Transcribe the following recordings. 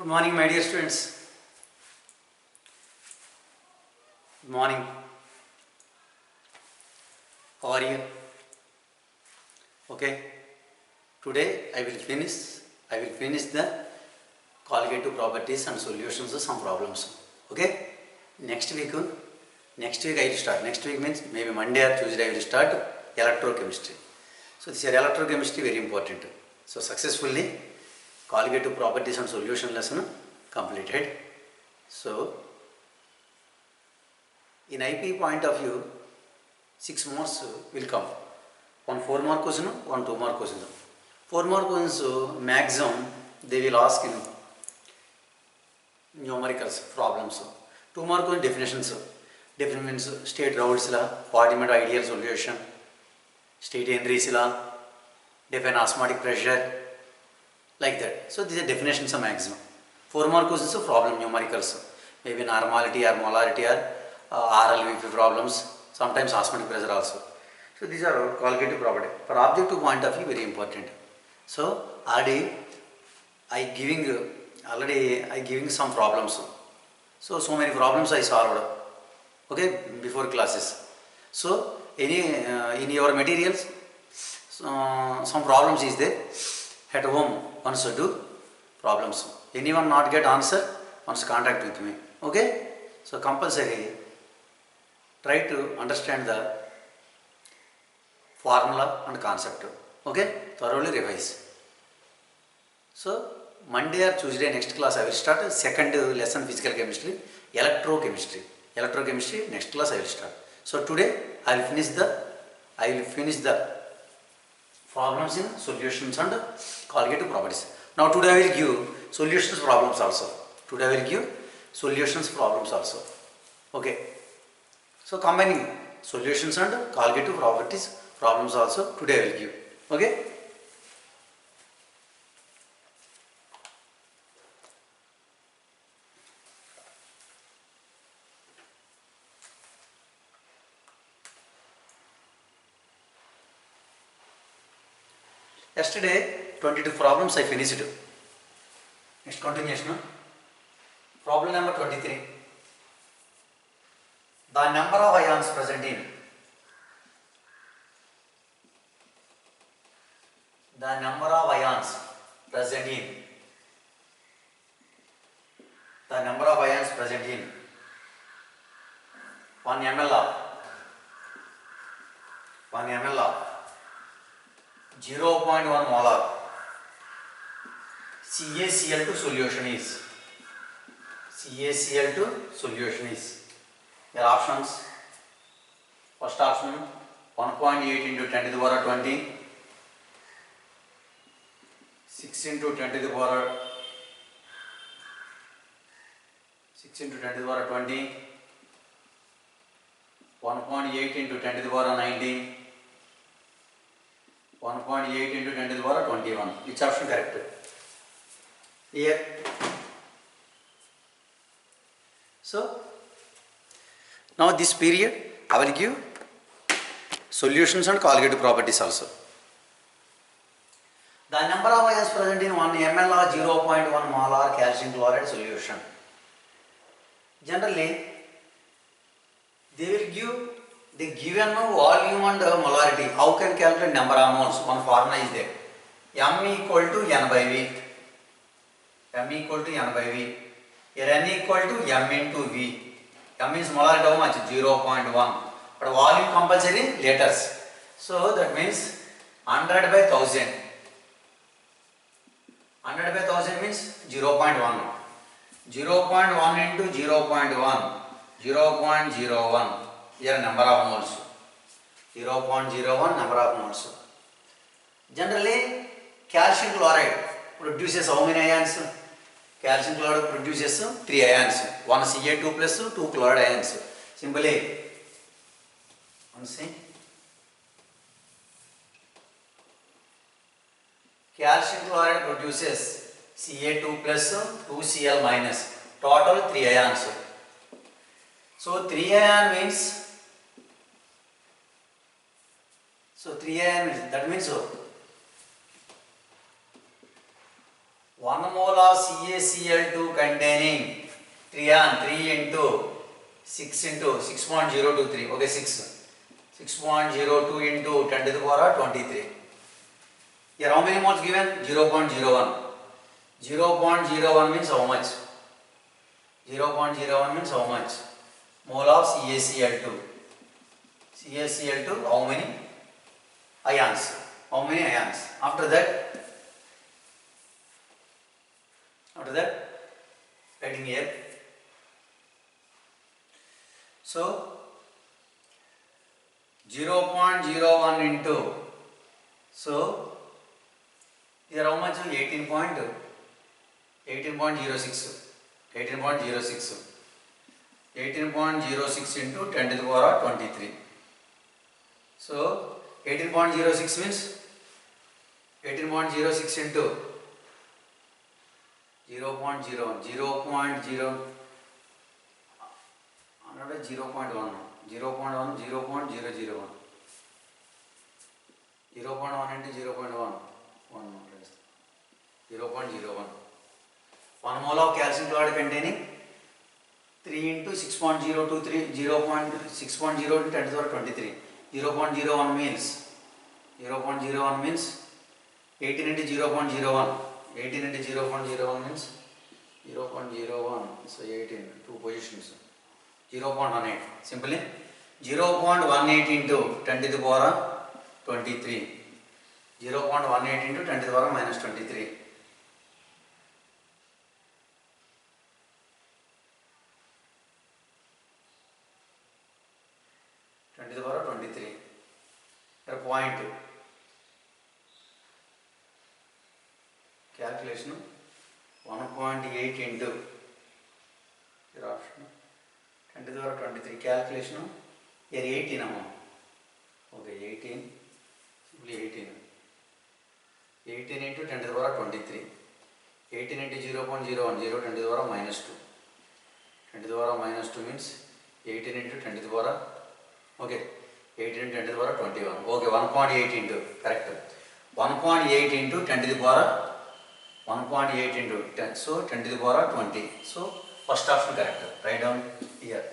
Good morning, my dear students. Good morning. How are you? Okay. Today I will finish the colligative properties and solutions of some problems. Okay. Next week I will start. Next week means maybe Monday or Tuesday I will start electrochemistry. So this is electrochemistry very important. So successfully colligative properties and solution lesson completed. So in IP point of view, 6 marks will come. One 4 mark question, one 2 mark question. 4 mark questions maximum they will ask in numericals problems. 2 mark question definitions. Definition means state Raoult's law, Parliament ideal solution, state Henry's law, define osmotic pressure, like that. So these are definitions of maximum. 4 mark questions of problem numericals. Maybe normality or molarity or RLVP problems, sometimes osmotic pressure also. So these are colligative property. For objective point of view, very important. So already I giving some problems. So many problems I solved. Okay, before classes. So any in your materials, some problems is there. At home, one should do problems. Anyone not get answer, one should contact with me. Okay, so compulsory. Try to understand the formula and concept. Okay, thoroughly revise. So Monday or Tuesday next class I will start second lesson physical chemistry, electrochemistry. Electrochemistry next class I will start. So today I will finish the problems in solutions and colligative properties. Now today I will give solutions problems also. Okay. So combining solutions and colligative properties problems also today I will give. Okay. Yesterday 22 problems I finished. Next continuation. Problem number 23. The number of ions present in one ml of 0.1 molar CaCl2 solution is. Your options. First option 1.8 into 10 to the power 20, 6 into 10 to the power 20, 1.8 into 10 to the power 19, 1.8 into 10 to the power 21. Which option correct? Here. So now this period I will give solutions and colligative properties also. The number of ions present in 1 ml or 0.1 molar calcium chloride solution. Generally they will give the given volume and molarity. How can calculate number of moles? One formula is there. M equal to N by V. Here N equal to M into V. M means molarity how much? 0.1. But volume compulsory liters. So that means 100 by 1000. 100 by 1000 means 0.1. 0.1 into 0.1. 0.01. Here number of moles. 0.01 number of moles. Generally calcium chloride produces how many ions? Calcium chloride produces 3 ions. One Ca2 plus 2 chloride ions. Simply, one see. Calcium chloride produces Ca2 plus 2Cl minus. Total 3 ions. So 3 ion means. That means 1 mole of CaCl2 containing 3 into 6 into 6.023. Okay, 6.02 into 10 to the power 23. Here how many moles given? 0.01. 0.01 means how much? 0.01 means how much? Mole of CaCl2. CaCl2, how many ions? How many ions? After that, writing here. So 0.01 into, so here how much? 18.06. 18.06 into 10 to the power 23. So 18.06 means 18.06 into 0.01, 0.0, another 0.1, 0.1, 0.001, 0.1 into 0.1, 0.01. 1 mole of calcium chloride containing 3 into 6.023, 0.6.0 to 10 to the power 23. 0.01 means 18 into 0.01. 18 into 0.01 means 0.01. So 18, two positions. 0.18. Simply 0.18 into 10 to the power 23. 0.18 into 10 to the power minus 23. To the power 23. Here point. Calculation 1.8 into your option 10 to the power 23. Calculation here 18 amount. Okay, 18. Simply 18. 18 into 10 to the power 23. 18 into 0.01, 0, 10 to the power minus 2. 10 to the power minus 2 means 18 into 10 to the power. Okay, 18 into 10 to the power 21. Okay, 1.8 into, correct. 1.8 into 10 to the power 1.8 into 10, so 10 to the power 20. So first option correct. Write down here.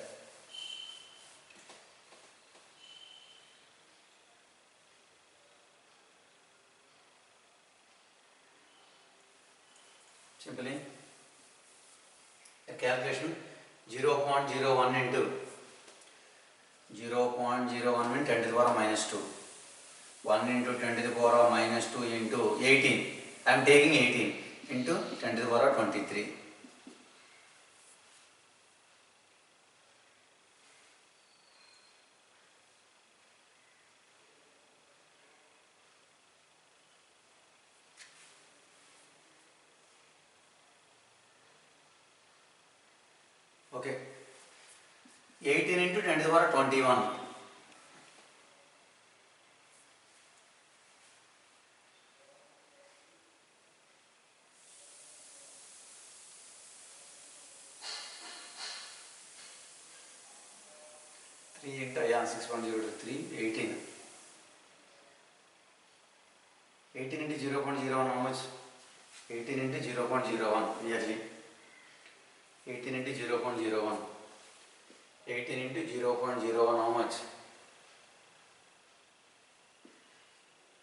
Simply a calculation 0.01 into 0.01 means 10 to the power minus 2. 1 into 10 to the power minus 2 into 18. I am taking 18 into 10 to the power 23. Okay. 18 into 10 to the power 21. Into 6.023, 18. 18 into 0.01 how much? 18 into 0.01 nearly. 18 into 0.01. 18 into 0.01 how much?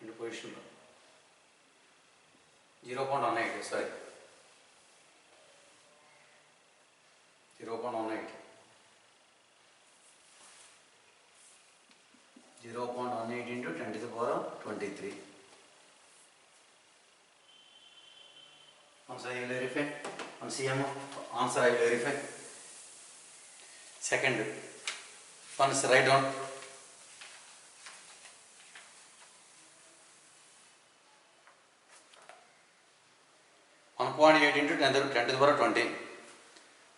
Into position 0.18, sorry. 0.18. 0.18 into 10 to the power 23. Answer I will verify. On CM answer I will verify. Second, once write down. .8 into 10 to the power 20.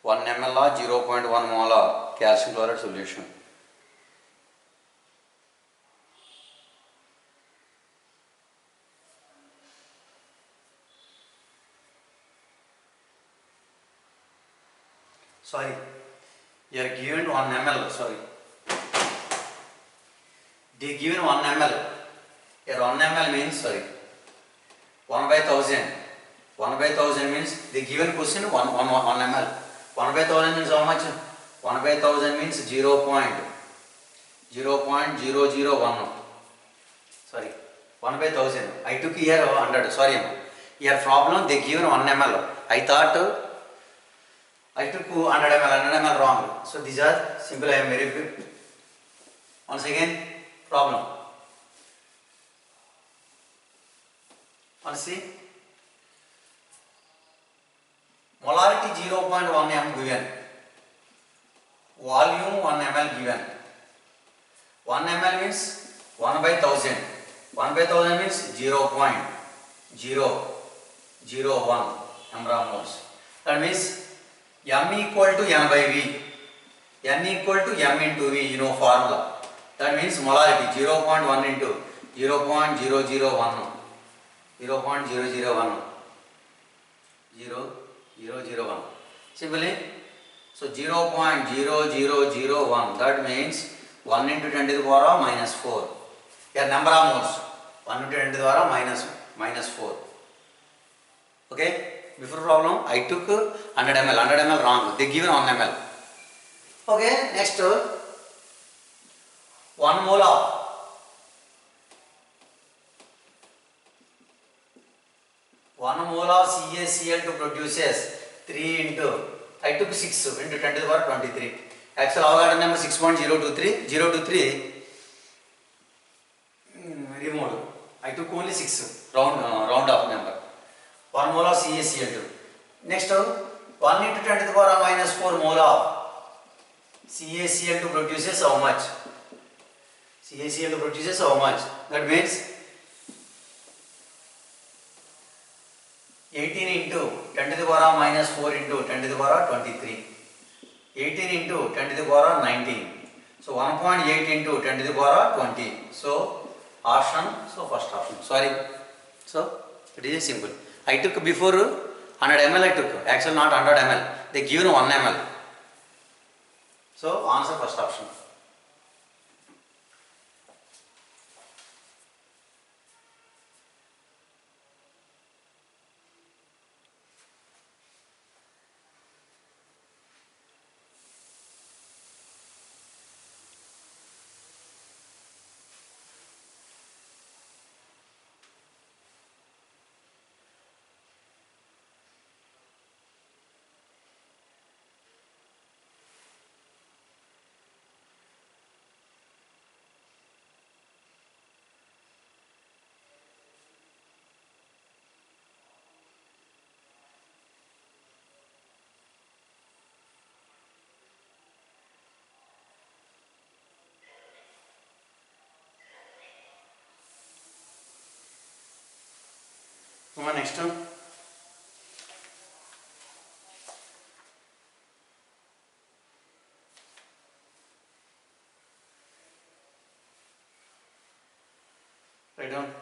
1 ml or 0.1 mole of calcium chloride solution. Sorry, you are given 1 ml, sorry. They are given 1 ml. Here 1 ml means, sorry, 1 by 1000. 1 by 1000 means the given question 1 ml. 1 by 1000 means how much? 1 by 1000 means 0.001. Sorry, 1 by 1000. I took here 100. Sorry, here problem they given 1 ml. I thought I took 100 ml. 100 ml wrong. So these are simple. I am very good. Once again, problem. Once see. Molarity 0.1 m given. Volume 1 ml given. 1 ml means 1 by 1000. 1 by 1000 means 0.001 number of moles. That means m equal to n by v. N equal to m into v, you know formula. That means molarity 0.1 into 0.001. 0.001. 0.001. Simply, so 0.0001. That means 1 into 10 to the power minus 4. Here number of moles. 1 into 10 to the power minus 4. Okay. Before problem, I took 100 ml. 100 ml wrong. They given 1 ml. Okay. Next, 1 mole of 1 mole of CaCl2 produces 3 into, I took 6 into 10 to the power 23. Actual Avogadro number 6.023. 023 removed. I took only 6 round off number. 1 mole of CaCl2. Next, 1 into 10 to the power minus 4 mole of CaCl2 produces how much? CaCl2 produces how much? That means 18 into 10 to the power minus 4 into 10 to the power 23. 18 into 10 to the power 19. So 1.8 into 10 to the power 20. So option, so first option. Sorry. So it is simple. I took before 100 ml I took. Actually not 100 ml. They given 1 ml. So answer first option. Come on, next one. Write down.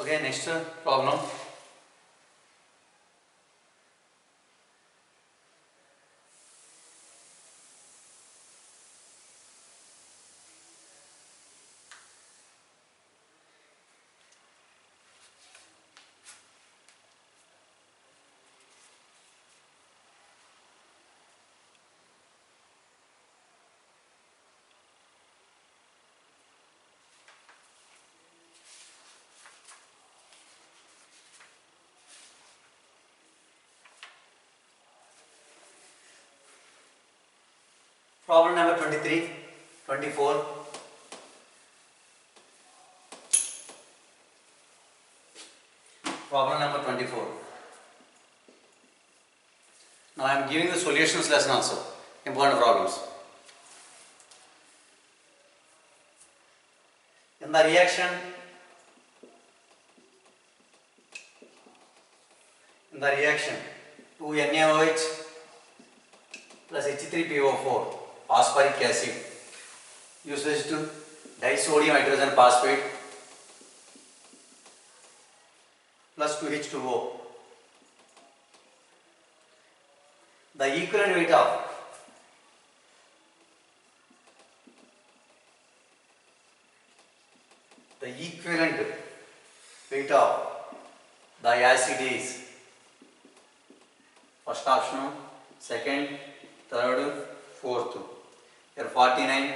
Okay, next problem. Problem number 23, 24. Problem number 24. Now I am giving the solutions lesson also. Important problems. In the reaction, in the reaction 2NaOH plus H3PO4 phosphoric acid uses to disodium hydrogen phosphate plus 2H2O. The equivalent weight of the acid is first option, second, third, fourth. Here 49,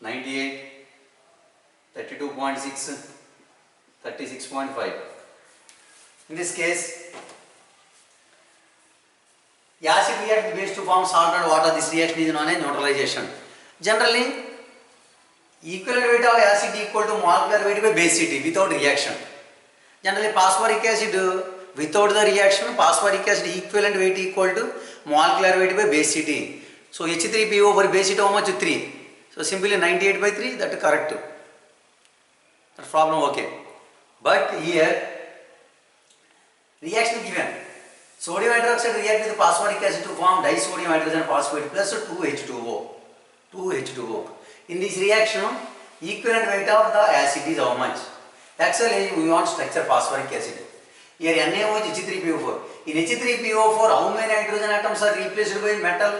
98, 32.6, 36.5. In this case, acid reacts with base to form salt and water. This reaction is known as neutralization. Generally, equivalent weight of acid equal to molecular weight by basicity without reaction. Generally, phosphoric acid without the reaction, phosphoric acid equivalent weight equal to molecular weight by basicity. So H3PO for basicity how much? 3. So simply 98 by 3, that is correct. That problem okay. But here reaction given. Sodium hydroxide react with phosphoric acid to form disodium hydrogen phosphate plus 2H2O. 2H2O. In this reaction, equivalent weight of the acid is how much? Actually, we want structure phosphoric acid. Here NaOH H3PO4. In H3PO4, how many hydrogen atoms are replaced by metal?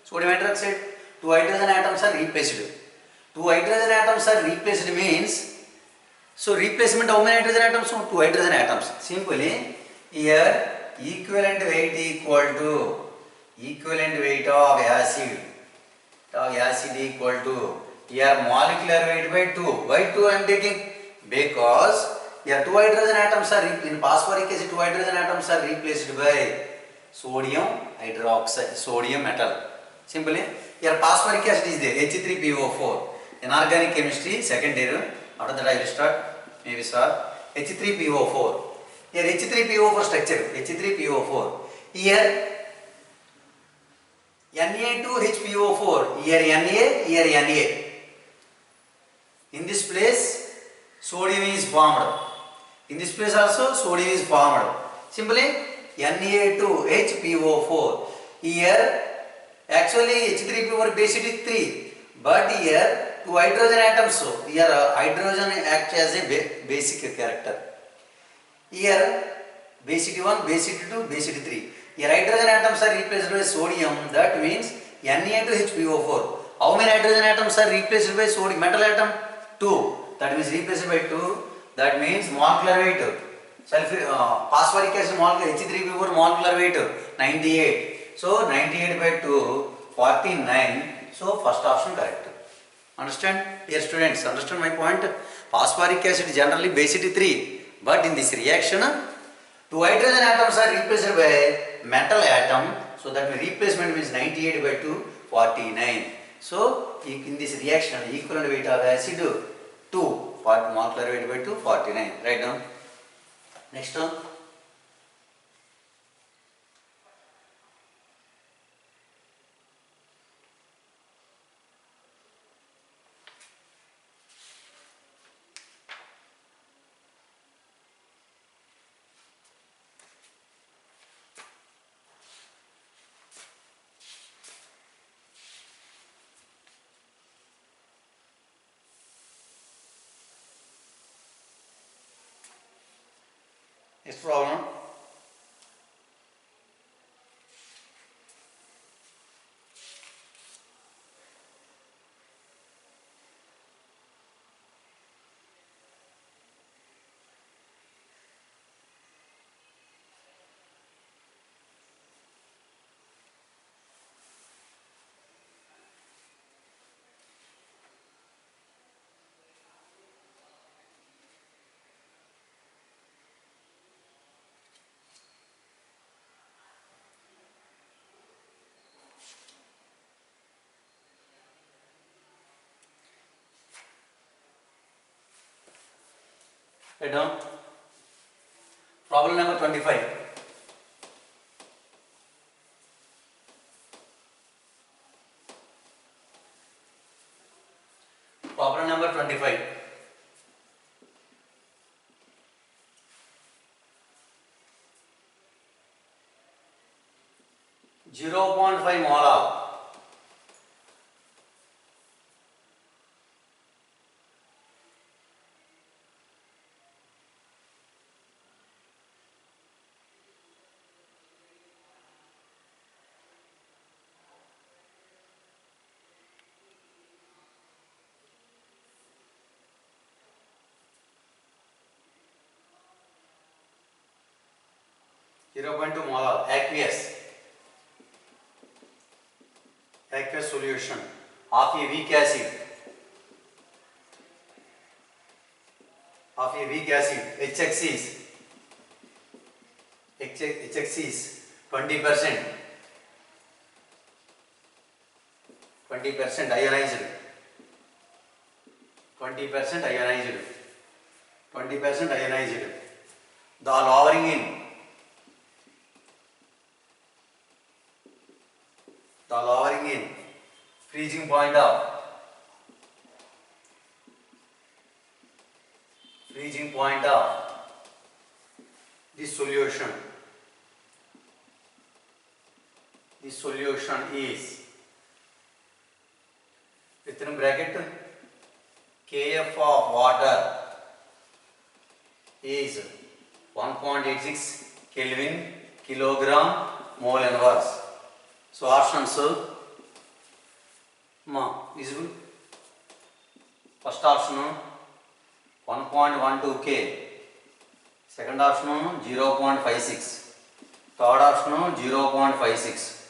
Sodium hydroxide. 2 hydrogen atoms are replaced. 2 hydrogen atoms are replaced means, so replacement how many hydrogen atoms? 2 hydrogen atoms. Simply, here equivalent weight of acid. Acid equal to, here molecular weight by 2. Why 2 I am taking? Because here 2 hydrogen atoms are in phosphoric acid, 2 hydrogen atoms are replaced by sodium hydroxide, sodium metal. Simply, here phosphoric acid is there, H3PO4. In organic chemistry, second year, after that I will start, maybe start H3PO4. Here H3PO4 structure, H3PO4. Here Na2HPO4, here Na, here Na. In this place, sodium is formed. In this place also, sodium is formed. Simply, Na2HPO4. Here, actually H3PO4 basic is 3. But here, 2 hydrogen atoms. So, here hydrogen acts as a basic character. Here, basic 1, basic 2, basic 3. Here hydrogen atoms are replaced by sodium, that means Na2HPO4. How many hydrogen atoms are replaced by sodium metal atom? 2. That means replaced by 2. That means molecular weight. Phosphoric acid molecular H3PO4 molecular weight 98. So 98 by 2, 49. So first option correct. Understand? Dear students, understand my point? Phosphoric acid generally basicity 3. But in this reaction, 2 hydrogen atoms are replaced by metal atom. So that replacement means 98 by 2, 49. So in this reaction, equivalent weight of acid 2, molecular weight by 2, 49. Write down. Next one. Next problem. Write down. Problem number 25. Problem number 25. .5 mole of 0.2 molar aqueous solution of a weak acid HX is 20% ionized, 20% ionized. The lowering in freezing point of this solution is within bracket Kf of water is 1.86 Kelvin kilogram mole inverse. So options visible. First option 1.12 K, second option 0.56, third option 0.56,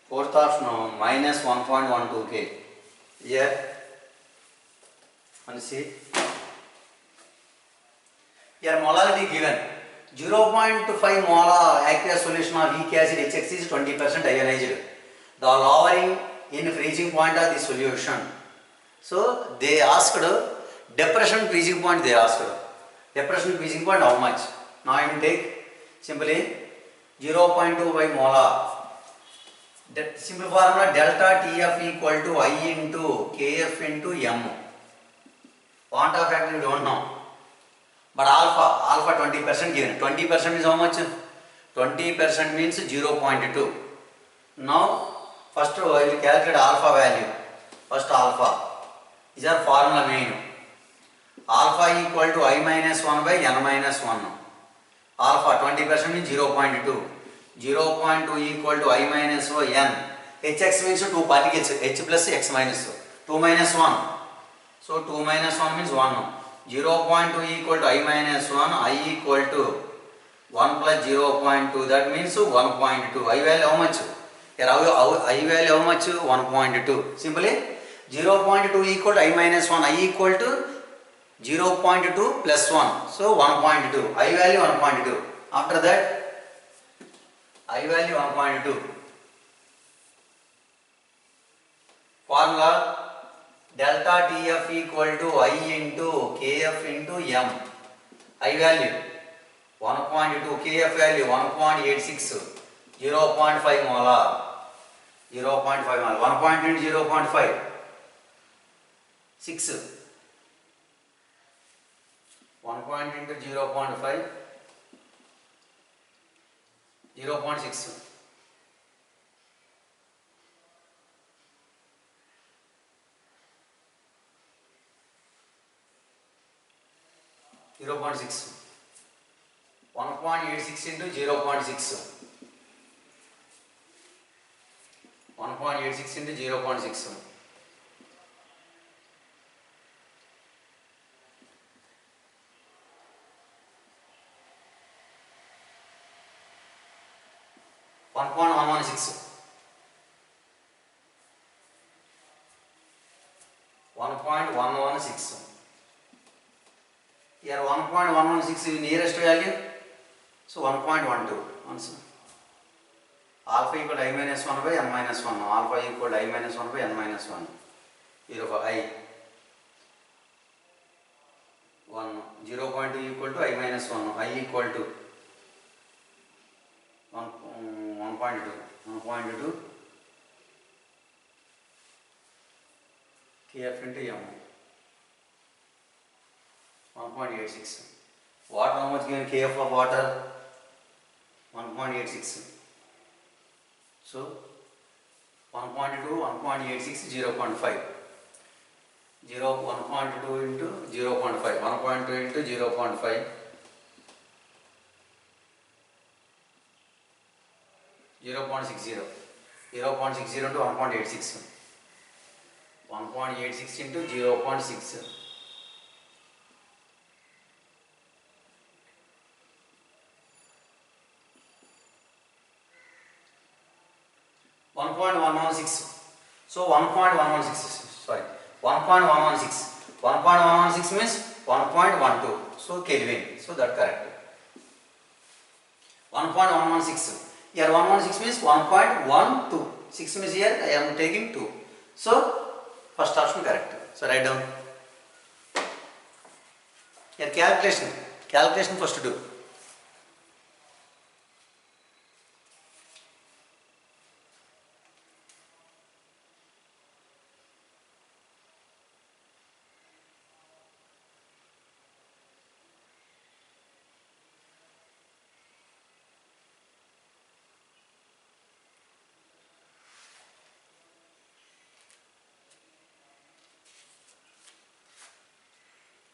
fourth option minus 1.12 K. Here and see here molarity given 0.5 molar aqueous solution of weak acid HX is 20% ionized. The lowering in freezing point of the solution. So they asked depression freezing point. Depression freezing point how much? Now I will take simply 0.25 molar. That simple formula delta TF equal to I into KF into M. Quanta factor you don't know. But alpha 20% given. 20% is how much? 20% means 0.2. Now first I will calculate alpha value. First alpha. These are formula main. Alpha equal to I minus 1 by N minus 1. Alpha 20% means 0.2. 0.2 equal to I minus N. Hx means 2 particles. H plus X minus 2 minus 1. So 2 minus 1 means 1. 0.2 equal to I minus 1. I equal to 1 plus 0.2. That means 1.2. I value how much? Here I value how much? 1.2. Simply 0.2 equal to I minus 1. I equal to 0.2 plus 1. So 1.2. I value 1.2. After that I value 1.2. Formula delta TF equal to I into KF into M. I value 1.2, KF value 1.86, 0.5 molar, 0.5 molar, 1 into 0.5, 6, 1 point into 0.5, 0.6. 0.6. 1.86 into 0.6. 1.86 into 0.6. 1.116. 1.116. Here 1.116 is nearest value. So 1.12. Answer. Alpha equal to I minus 1 by N minus 1. Alpha equal to I minus 1 by N minus 1. Here for I. 1. 0.2 equal to I minus 1. I equal to 1.2. 1.2 Kf into M. 1.86. Water, how much given Kf of water? 1.86. So 1.2, 1.86, 0.5. 1.2 into 0.5. 1.2 into 0.5. 0.60. 0.60 into 1.86. 1.86 into 0.6. 1.86 1.116. So 1.116, sorry, 1.116. 1.116 means 1.12. So Kelvin. So that correct. 1.116. Here 116 means 1.12. 6 means here I am taking 2. So first option correct. So write down. Here calculation. Calculation first do.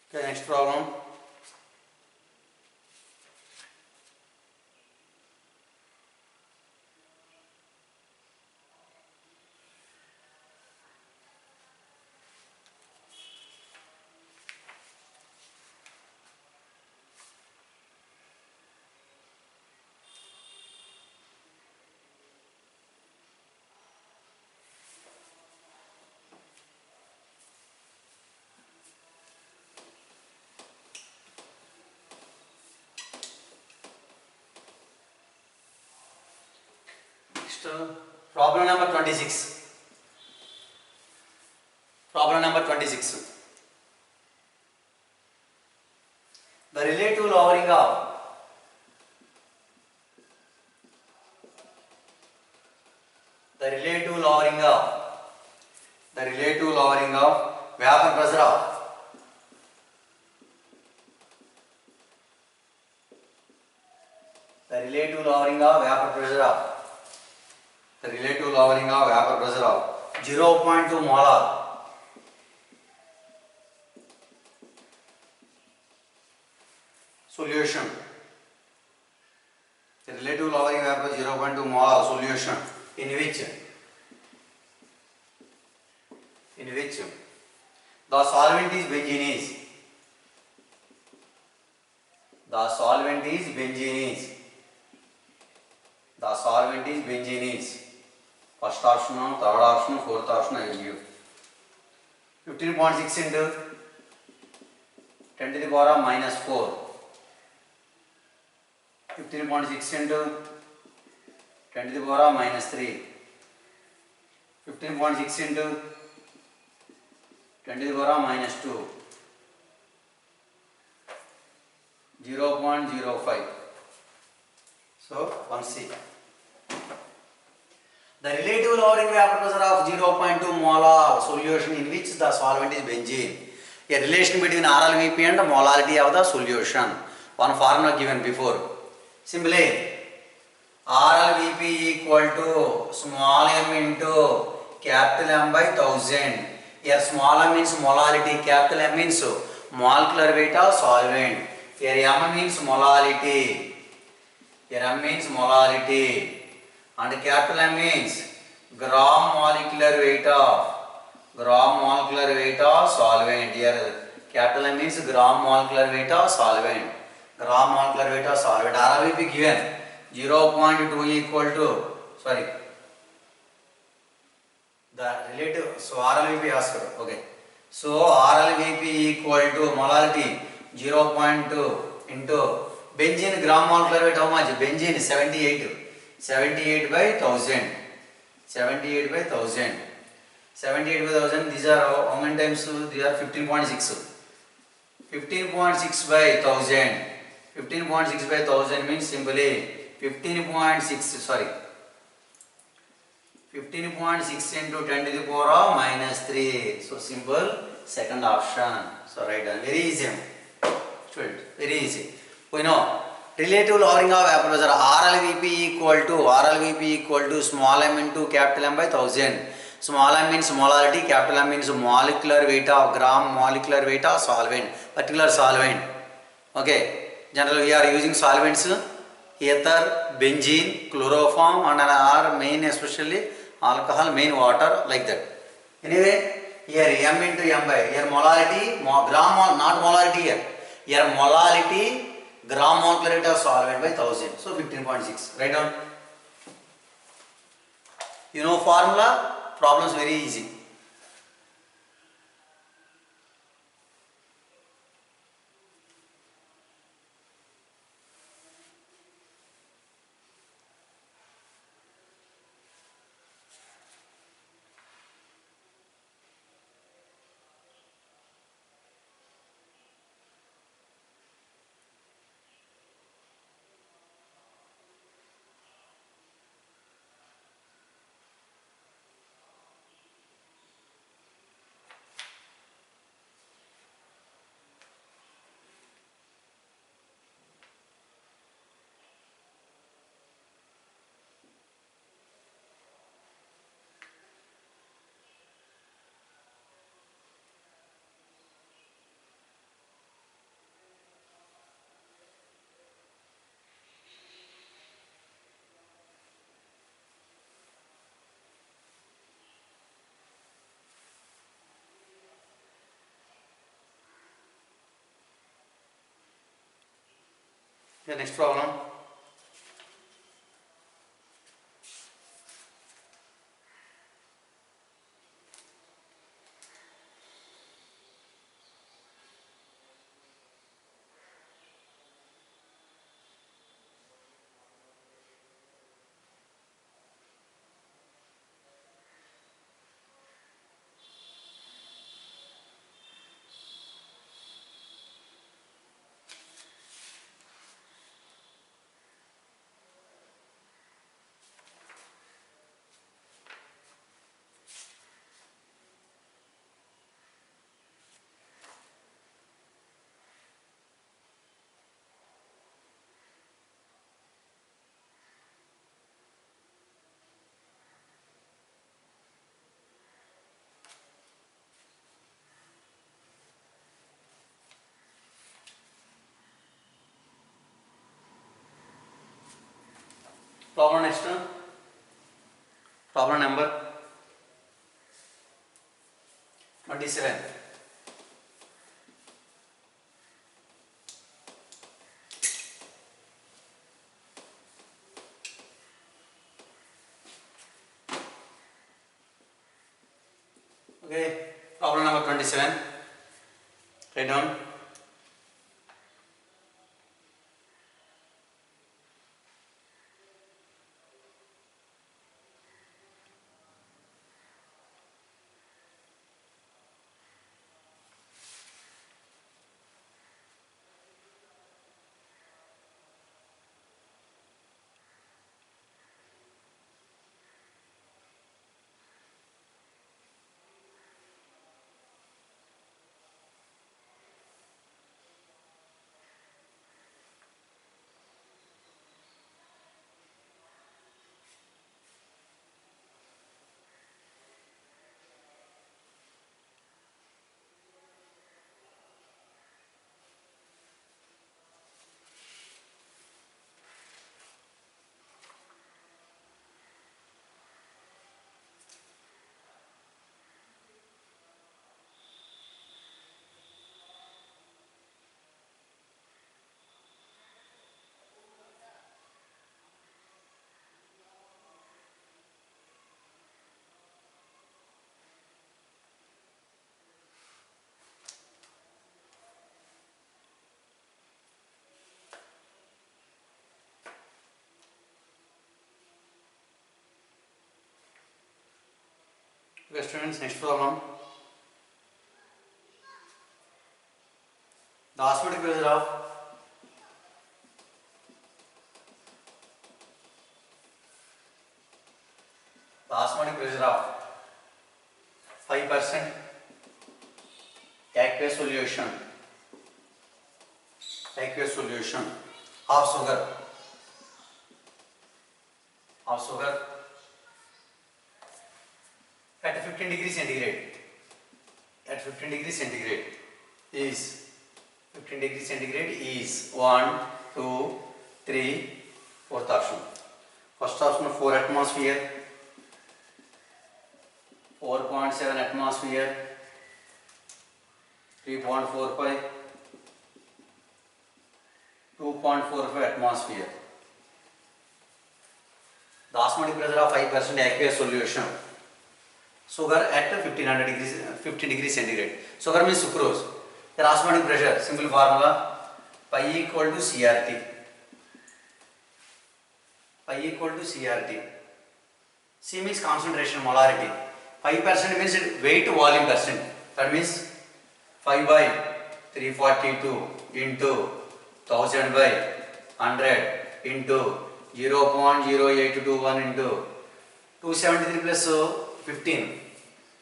Okay, next problem. Problem number 26. Problem number 26. The relative lowering of the relative lowering of vapor pressure of the relative lowering of vapor pressure of 0.2 molar solution. The relative lowering vapor 0.2 molar solution in which the solvent is benzenes. First option, third option, fourth option I will give. 15.6 into 10 to the power of minus 4. 15.6 into 10 to the power of minus 3. 15.6 into 10 to the power of minus 2. 0.05. So 1C. The relative lowering vapor pressure of 0.2 molar solution in which the solvent is benzene. A relation between RLVP and the molarity of the solution. One formula given before. Simply, RLVP equal to small m into capital M by 1000. Here small m means molarity, capital M means molecular weight of solvent. Here M means molality. And capital M means gram molecular weight of solvent. Here capital M means gram molecular weight of solvent. RLVP given 0.2 equal to, sorry, the relative, so RLVP asked, okay. So RLVP equal to molarity 0.2 into benzene gram molecular weight how much? Benzene is 78 by 1000. 78 by 1000. These are how many times? These are 15.6. 15.6 by 1000. 15.6 by 1000 means simply 15.6 into 10 to the power of minus 3. So simple, second option. So write down. Very easy. Very easy. We know relative lowering of vapor pressure RLVP equal to small m into capital M by 1000. Small m means molarity, capital M means molecular weight of solvent, particular solvent. Okay. Generally we are using solvents ether, benzene, chloroform and our main especially alcohol, main water, like that. Anyway, here m into m by, here molarity, gram, not molarity here. Here molality, gram molecular weight of solvent by 1000. So 15.6. Write down. You know formula, problem is very easy. The next problem. Problem next one. Problem number 27. Okay, problem number 27. Write down. Okay, students, next problem. The osmotic pressure of pressure of 5% aqueous solution of sugar at 15 degrees centigrade. At 15 degrees centigrade is 15 degrees centigrade is 1, 2, 3, fourth option. First option 4 atmosphere, 4.7 atmosphere, 3.45, 2.45 atmosphere. The osmotic pressure of 5% aqueous solution. Sugar at 1500 degrees, 15 degrees centigrade. Sugar means sucrose. The osmotic pressure, simple formula, pi equal to CRT. Pi equal to CRT. C means concentration, molarity. 5% means weight to volume percent. That means 5 by 342 into 1000 by 100 into 0.0821 into 273 plus 15.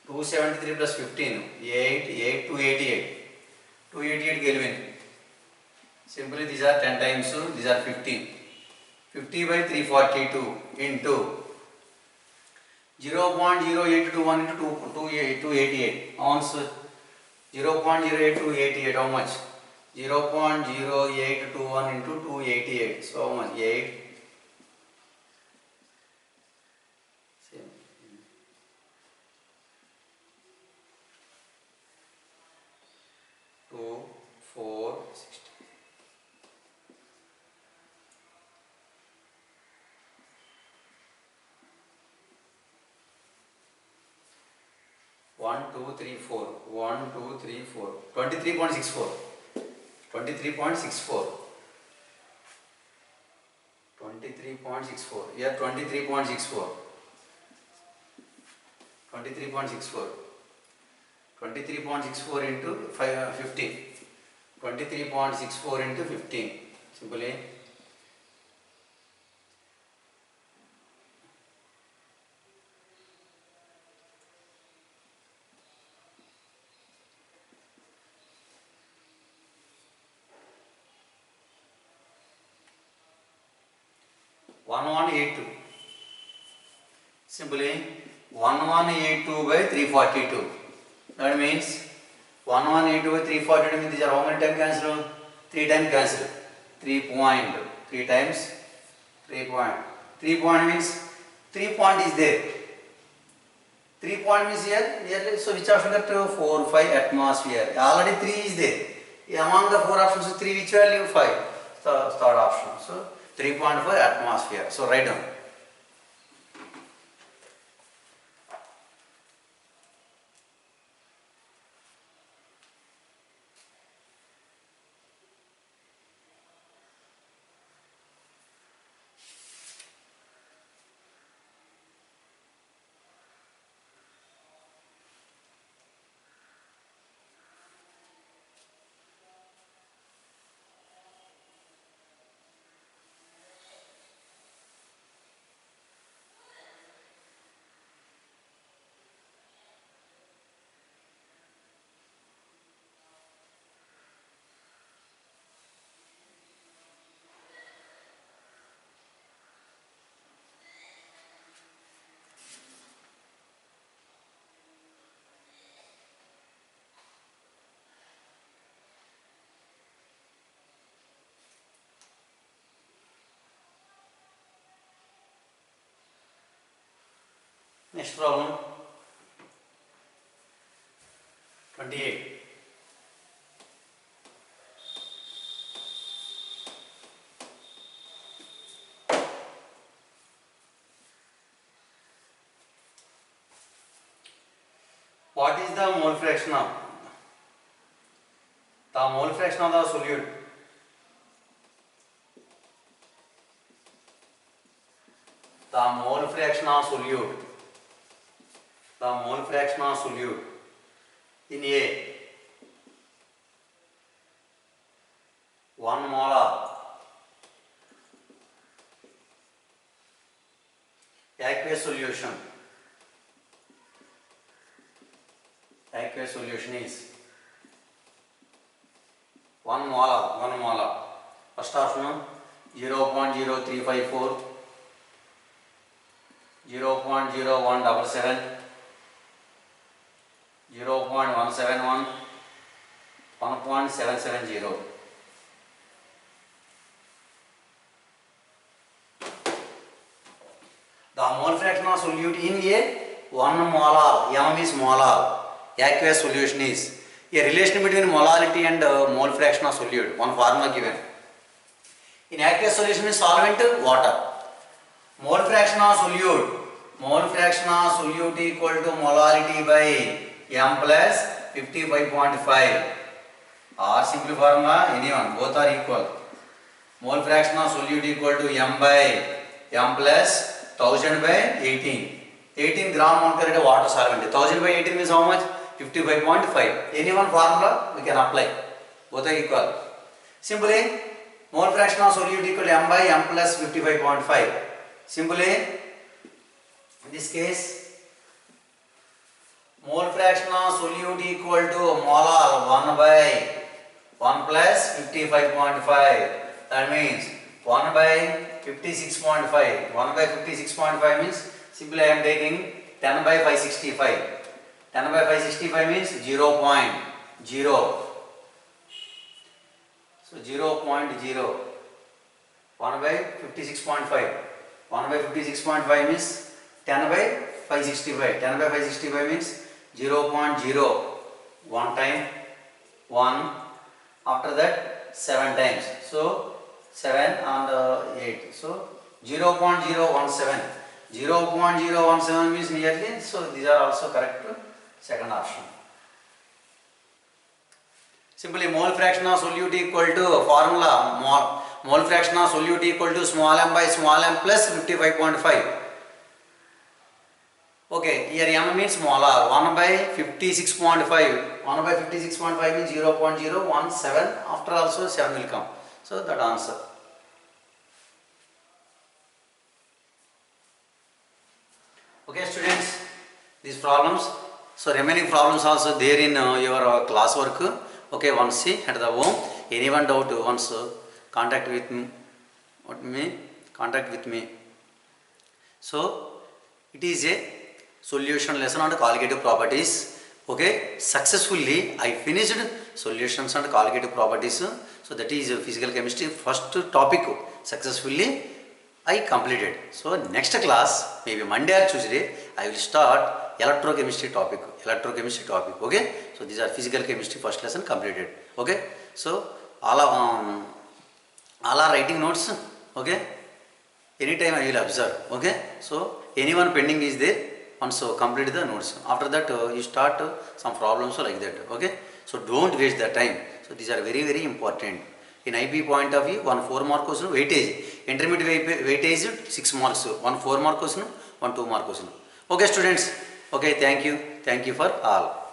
273 plus 15, 288. 288 Kelvin. Simply these are 10 times, these are 15. 50 by 342 into 0.0821 into 288 ounce. 0.08288, how much? 0.0821 into 288, so how much? 8. Same. 2, 4, 60. 1, 2, 3, 4. 1, 2, 3, 4. 23.64. 23.64. 23.64. Here 23.64. 23.64. 23.64 into 15. 23.64 into 15. Simply 1182. Simply 1182 by 342. That means 1182 by 342 means these are how many times cancelled? 3 times cancelled. 3 point. 3 times 3 point. 3 point means 3 point is there. 3 point means here nearly, so which option got 4, 5 atmosphere. Already 3 is there. Among the 4 options, 3 which value? 5. So third option. So 3.5 atmosphere. So write down. Next problem 28. What is the mole fraction of the solute? The mole fraction of solute. The mole fraction of solute in A 1 molar aqueous solution. Aqueous solution is 1 molar. First option 0.0354, 0.0177, 0.171, 1.770. The mole fraction of solute in a 1 molar, M is molar, aqueous solution is a relation between molality and mole fraction of solute. One formula given. In aqueous solution is solvent water. Mole fraction of solute. Mole fraction of solute equal to molarity by m plus 55.5. Or simple formula, anyone, both are equal. Mole fraction of solute equal to m by m plus 1000 by 18. 18 gram molecular water solvent. 1000 by 18 means how much? 55.5. Any one formula we can apply. Both are equal. Simply, mole fraction of solute equal to m by m plus 55.5. Simply, in this case, mole fraction of solute equal to molar 1 by 1 plus 55.5. That means 1 by 56.5. 1 by 56.5 means simply I am taking 10 by 565. 10 by 565 means 0.0. So 0.0. 1 by 56.5. 1 by 56.5 means 10 by 565. 10 by 565 means 0.0. 1 time 1. After that 7 times. So 7 and 8. So 0.017. 0.017 means nearly. So these are also correct. Second option. Simply mole fraction of solute equal to formula mole fraction of solute equal to small m by small m plus 55.5. Okay, here m means molar. 1 by 56.5. 1 by 56.5 means 0.017. After also 7 will come. So that answer. Okay students, these problems. So remaining problems also there in your class work. Okay, once see at the home. Anyone doubt once contact with me. Contact with me. So it is a solution lesson on colligative properties. Okay, successfully I finished solutions and colligative properties. So that is physical chemistry first topic successfully I completed. So next class, maybe Monday or Tuesday, I will start electrochemistry topic. Okay. So these are physical chemistry first lesson completed. Okay. So all are writing notes. Okay. Anytime I will observe. Okay. So anyone pending is there. Once complete the notes. After that you start some problems like that. Okay. So don't waste the time. So these are very, very important. In IB point of view, 1 4 mark question weightage. Intermediate weightage 6 marks. 1 4 mark question, 1 2 mark question. Okay students. Okay, thank you. Thank you for all.